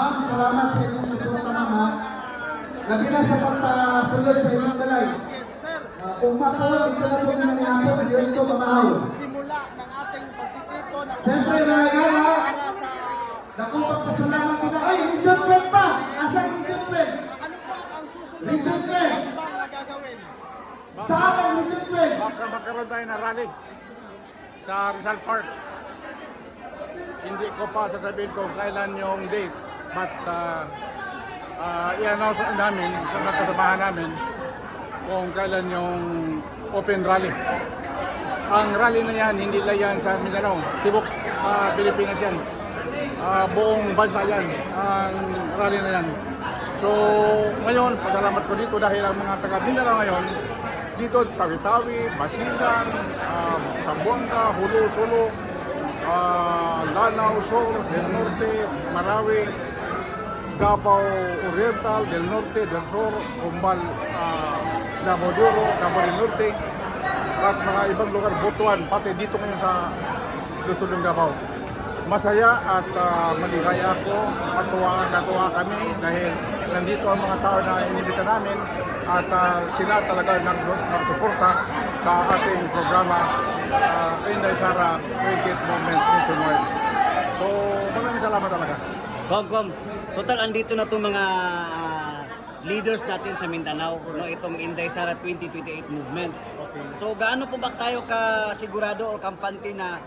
Ma'am, salamat sa inyong suporta, ma'am, ha. Labi na sa pagpasulod sa inyong balay. Kung mapo, ito na po naman niyapo, hindi ito mamahaw. Simula ng ating pagtitipon ng Siyempre, mga gala, dakong pagpasalamat ko na, ay, Richard Fred pa! Asan Richard Fred? ano pa ang susunod Richard Fred! na gagawin? Saan ang Richard Fred? Baka magkaroon tayo ng rally sa Rizal Park. Hindi ko pa sasabihin kung kailan yung date, but i-announce namin sa mga kasamahan namin kung kailan yung open rally. Ang rally na yan, hindi lang yan sa Mindanao, Tibok, Pilipinas yan. Buong bansa yan, ang rally na yan. So, ngayon, pasalamat ko dito dahil ang mga taga Mindanao ngayon, dito, Tawi-Tawi, Basilan, Zamboanga, Hulu, Sulu, Lanao, Sur, Del Norte, Marawi, Davao Oriental, Del Norte, Del Sur, Kumbal, Davao Duro, Davao del Norte, at mga ibang lugar, Butuan, pati dito ngayon sa Luzon ng Davao. Masaya at maligaya ako, katuwa kami dahil nandito ang mga tao na inibita namin at sila talaga nagsuporta sa ating programa Inday Sara Cricket Movement Nationwide. So maraming salamat talaga. Kom, total andito na itong mga leaders natin sa Mindanao, no, itong Inday Sara 2028 movement. So gaano po ba tayo kasigurado o kampante na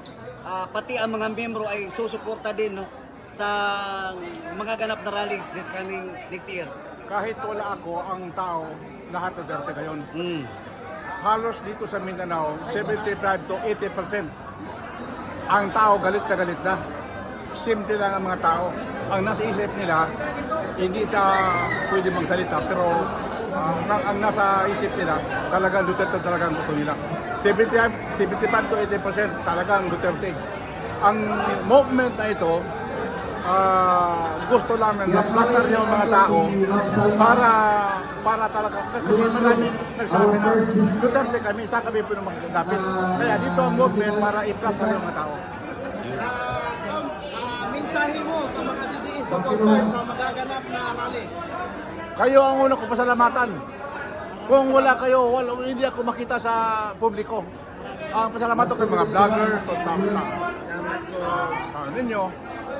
pati ang mga membro ay susuporta din, no, sa mga ganap na rally this coming next year? Kahit wala ako, ang tao, lahat na darte ngayon. Halos dito sa Mindanao, 75 to 80%. Ang tao galit na. Simple lang ang mga tao. Ang nasa isip nila, hindi siya pwede magsalita, pero ang nasa isip nila, talagang Duterte talagang gusto nila. 75 to 80% talagang Duterte. Ang movement na ito, gusto lang na naplatar yung mga tao para talaga kasi marami nagsabi na Duterte kami, saan kami po magkakapit. Kaya dito ang movement para i-plaster yung mga tao. Mensahe mo sa mga DDE supporters sa magaganap na rally. Kayo ang una ko pasalamatan. Kung wala kayo, hindi ako makita sa publiko. Ang pasalamat ko kay mga vlogger, ninyo,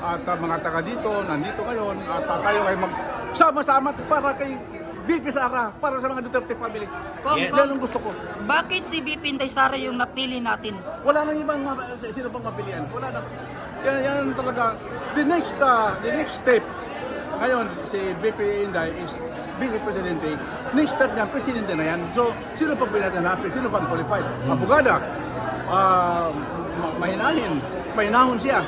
at mga taga dito, nandito ngayon, at tayo ay magsama-sama para kay BP Sara, para sa mga Duterte family. Yes. Yan ang gusto ko. Bakit si BP Inday Sara yung napili natin? Wala nang ibang sino pang mapilian. Wala na. Yan talaga. The next step. Ngayon, si BP Inday is being Presidente. Next step niya, Presidente na yan. So, sino pang pinatanapin? Sino pang qualified? Abogada. Mahinahon siya.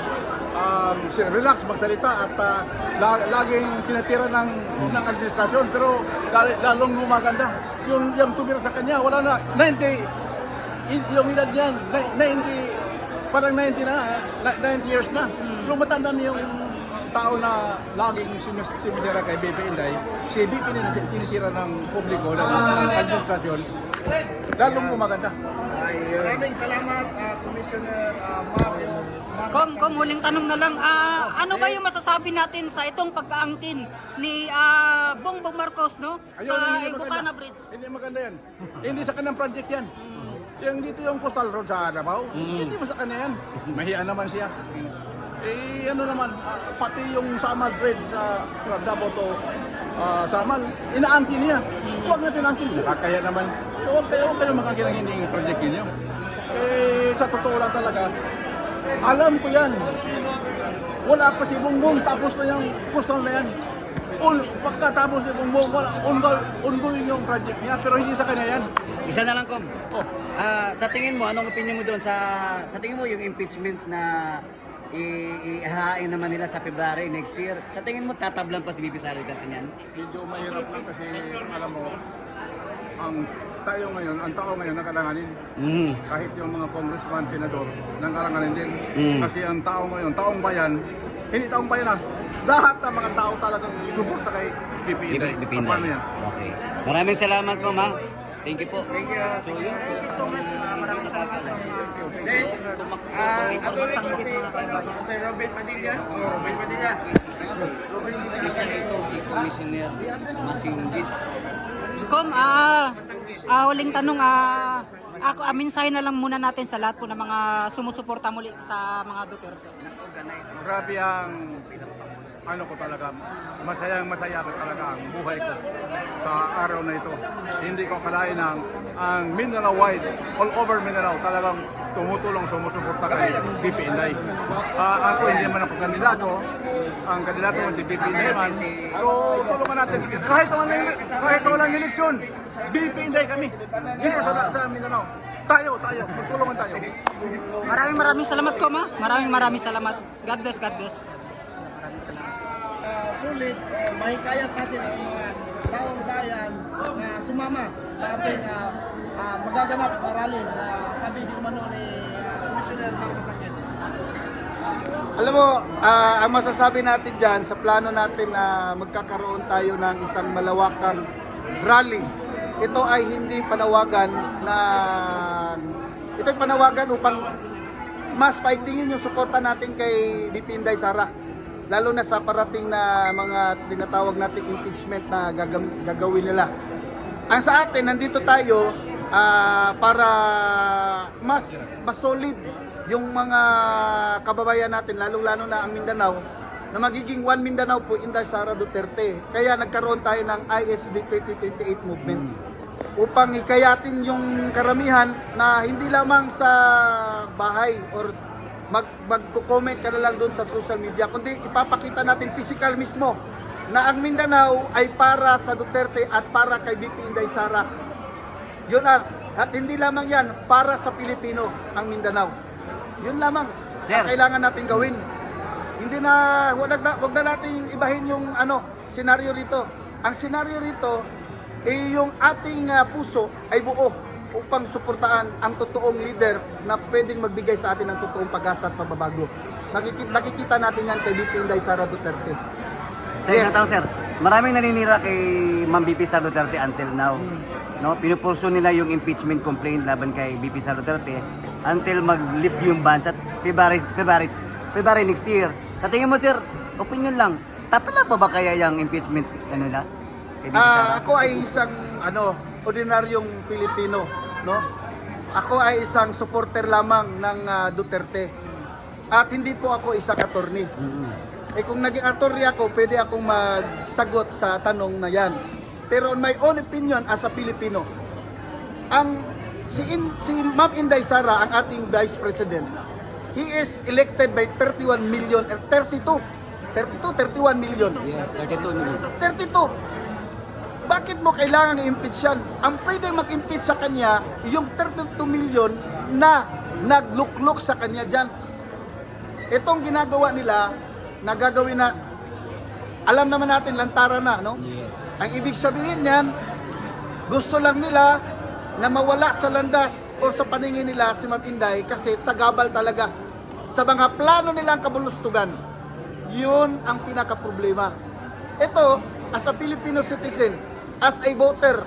Relax, magsalita at laging tinatira ng administrasyon, pero lalong gumaganda. Yung tumira sa kanya, wala na. 90, yung edad niyan, 90, parang 90 na, 90 years na. So matanda na yung tao na laging sinisira kay BP Inday. Si BP na sinisira ng publiko, ng administrasyon, lalong gumaganda. Maraming salamat, Commissioner Kom, huling tanong na lang. Ano ba yung masasabi natin sa itong pagkaangkin ni Bongbong Marcos, no? Ayun, Sa hindi Ibukana maganda. Bridge. Hindi maganda yan. Hindi sa kanyang project yan. Yung dito yung coastal road sa Davao, hindi mo sa kanya yan. Mahiya naman siya. Ano naman, pati yung Samal Bridge sa Davao to Samal, inaangkin niya. Huwag natin angkin. Nakakaya naman. Huwag kayo makangkin ang hindi yung project niyo. Sa totoo lang talaga, alam ko yan. Wala pa si Bongbong, tapos na yung coastal na yan. Pagkatapos ni Bongbong, wala, ongoing yung project niya, pero hindi sa kanya yan. Isa na lang, Kom. Oh. Sa tingin mo, anong opinion mo doon sa tingin mo yung impeachment na ihahain naman nila sa February next year? Sa tingin mo, tatablan pa si BP Sara dyan yan? Medyo mahirap lang kasi alam mo, ang tao ngayon nakalanganin. Kahit yung mga congressman, senador, nakalanganin din. Kasi ang tao ngayon, taong bayan, hindi taong bayan lahat ng mga tao talagang suporta kay BP Inday. Paano yan? Okay. Maraming salamat, Kom, ha? Thank you po. Thank you. Thank you so much. Maraming salamat. Then, si Robin Padilla. Robin Padilla. Commissioner Masinggit. Kom, huling tanong, ako, mensahe na lang muna natin sa lahat po ng mga sumusuporta muli sa mga Duterte. Grabe ang ano ko talaga, masaya ko talaga ang buhay ko sa araw na ito. Hindi ko kalain ang Mindanao wide, all over Mindanao, talagang tumutulong, sumusuporta kay BP Inday. Ako hindi naman ako kandidato, ang kandidato ko si BP Inday man. So tulungan natin, kahit walang eleksyon, BP Inday kami. Dito sa Mindanao. Tayo, magtulungan tayo. Maraming salamat, Kom, ha? Maraming salamat. God bless. Maraming salamat. Sulit, mahikayat natin ang mga taong bayan na sumama sa ating magaganap na rally na sabi di umano ni Commissioner Marcos Angel. Alam mo, ang masasabi natin dyan, sa plano natin na magkakaroon tayo ng isang malawakang rally, ito ay hindi panawagan na ito'y panawagan upang mas paigtingin yung suporta natin kay BP Inday Sara, lalo na sa parating na mga tinatawag nating impeachment na gagawin nila. Ang sa atin, nandito tayo para mas solid yung mga kababayan natin, lalong-lalo na ang Mindanao, na magiging One Mindanao po Inday Sara Duterte. Kaya nagkaroon tayo ng ISD 2028 movement upang hikayatin yung karamihan na hindi lamang sa bahay or magko-comment ka na lang doon sa social media, kundi ipapakita natin physical mismo na ang Mindanao ay para sa Duterte at para kay BP Inday Sara. Yun at hindi lamang yan, para sa Pilipino ang Mindanao. Yun lamang ang kailangan natin gawin. Hindi na, wag na natin ibahin yung senaryo rito. Ang senaryo rito ay yung ating puso ay buo upang suportahan ang totoong leader na pwedeng magbigay sa atin ng totoong pag-asa at pagbabago. Nakikita natin yan kay BP Inday Sara Duterte. Sir, sir, maraming naninira kay Ma'am BP Sara Duterte until now. No, pinupurso nila yung impeachment complaint laban kay BP Sara Duterte until mag-lift yung ban sa February next year. Sa tingin mo, sir, opinion lang, tatala pa ba kaya yung impeachment nila? Kay BP Sara? Ako ay isang ordinaryong Pilipino, no? Ako ay isang supporter lamang ng Duterte. At hindi po ako isang attorney. Kung naging attorney ako, pwede akong magsagot sa tanong na yan. Pero on my own opinion as a Pilipino, si Ma'am Inday Sara, ang ating Vice President, he is elected by 31 million, 31 million. Yes, 32 million. 32. Bakit mo kailangan i-impeach yan? Ang pwede mag-impeach sa kanya, yung 32 million na nagluklok sa kanya dyan. Itong ginagawa nila, nagagawin na, alam naman natin, lantaran na, no? Ang ibig sabihin niyan, gusto lang nila na mawala sa landas o sa paningin nila si Ma'am Inday kasi sa gabal talaga. Sa mga plano nilang kabulustugan, yun ang pinaka-problema. Ito, as a Filipino citizen, as a voter,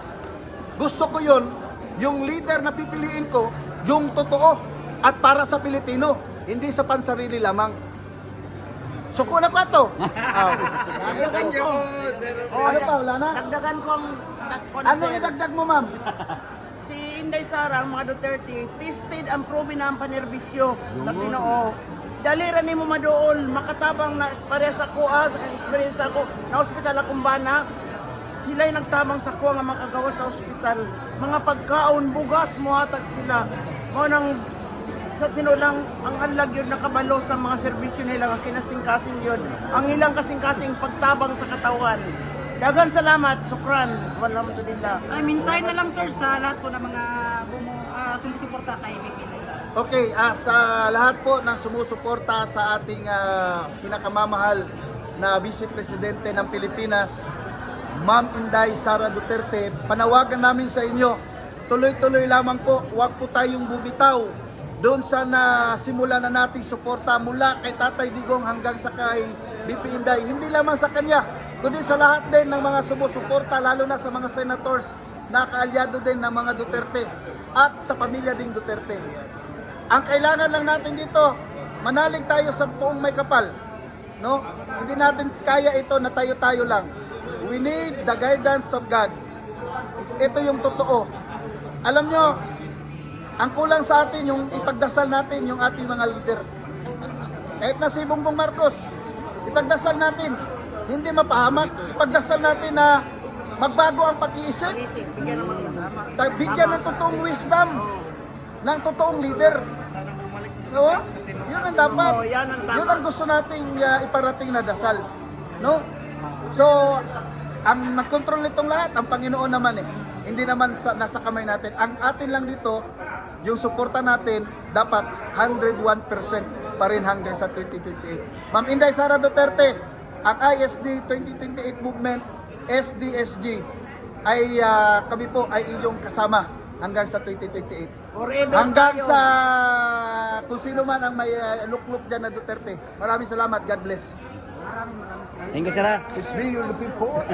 gusto ko yun, yung leader na pipiliin ko, yung totoo at para sa Pilipino, hindi sa pansarili lamang. Suko na pa to. Ano pa, wala na? Dagdagan kong Anong idagdag mo, ma'am? si Inday Sara, ang mga Duterte, tested ang proven na ang panerbisyo sa Tinoo. Dalira ni mo madool, makatabang na pares ako, experience ako, na ospital akong bana. Sila'y nagtamang sa kuha nga makagawa sa ospital. Mga pagkaon, bugas, muhatag sila. Mo nang sa tinulang ang alag yun nakabalo sa mga serbisyo nila, ang kinasing-kasing yun. Ang ilang kasing-kasing pagtabang sa katawan. Dagan salamat, sukran. Walhamdulillah. Ay, mensahe na lang, sir, sa lahat po ng mga sumusuporta kay BP Inday Sara. Okay, sa lahat po ng sumusuporta sa ating pinakamamahal na Vice Presidente ng Pilipinas, Ma'am Inday Sara Duterte, panawagan namin sa inyo, tuloy-tuloy lamang po, huwag po tayong bubitaw doon sa nasimula na nating suporta mula kay Tatay Digong hanggang sa kay BP Inday. Hindi lamang sa kanya, kundi sa lahat din ng mga sumusuporta, lalo na sa mga senators na kaalyado din ng mga Duterte at sa pamilya ding Duterte. Ang kailangan lang natin dito, manalig tayo sa buong may kapal. No? Hindi natin kaya ito na tayo-tayo lang. We need the guidance of God. Ito yung totoo. Alam nyo, ang kulang sa atin yung ipagdasal natin yung ating mga leader. Kahit na si Bongbong Marcos, ipagdasal natin, hindi mapahamak. Ipagdasal natin na magbago ang pag-iisip. Bigyan ng totoong wisdom ng totoong leader. No? Yun ang dapat. Yun ang gusto nating iparating na dasal. No? So, ang nagkontrol nitong lahat, ang Panginoon naman eh. Hindi naman nasa kamay natin. Ang atin lang dito, yung suporta natin, dapat 101% pa rin hanggang sa 2028. Ma'am Inday Sara Duterte, ang ISD 2028 movement, SDSG, ay kami po ay inyong kasama hanggang sa 2028. Forever Hanggang tayo. sa kung sino man ang may lukluk dyan na Duterte. Maraming salamat. God bless. Thank you, sir. It's me you're looking for.